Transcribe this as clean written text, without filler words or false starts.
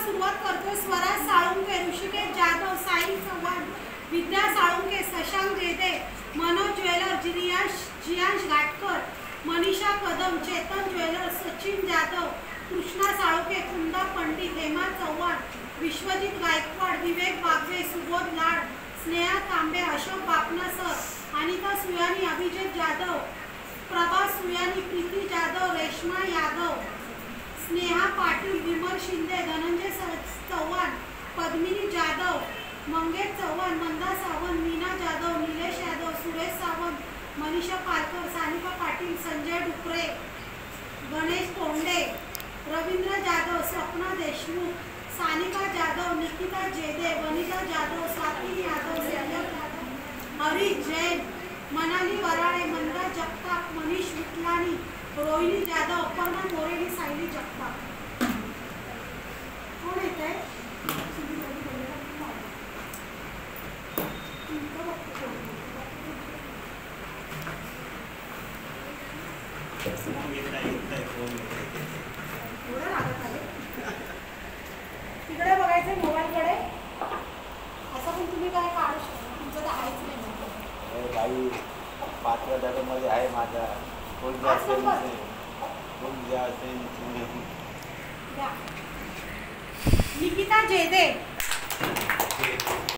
सुरुवात करतोय. स्वरा साळुंके, ऋषिकेश जाधव, साई चव्हाण, विद्या Salunke, Shashank देदे, Manoj jeweller, Jiyansh Ghatkar, Manisha Kadam, Chetan jeweller, Sachin Jadhav, Krishna Salunke, कुंदा पंडित, हेमा चव्हाण, विश्वजित गायकवाड, विवेक बागवे, सुबोध लाड, स्नेहा तांबे, अशोक बापनासर, अनिता सुयानी, अभिजित जाधव, प्रभा सुयानी, प्रीती जाधव, रेश्मा यादव, स्नेहा पाटील, विमल शिंदे, धनंजय चव्हाण, पद्मिनी जाधव, मंगेश चव्हाण, मंदा सावंत, मीना जाधव, निलेश यादव, सुरेश सावंत, मनीषा पारकर, सानिका पाटील, संजय डुकरे, गणेश तोंडे, रवींद्र जाधव, स्वप्ना देशमुख, सानिका जाधव, निकिता जेदे, वनिता जाधव, स्वाती यादव, सैयद यादव, हरीश जैन, मनाली वराळे, मंदा जगताप, मनीष विटलानी, रोहिणी जाधव, अपर्णा मोरेनी, सायली जगताप. कोण येत आहे? तिकडे बघायचं मोबाईलकडे. असं पण तुम्ही काय काढू शकता, तुमचं तर आहेच नाही. काही 5 मध्ये आहे माझा. निकिता जेदे.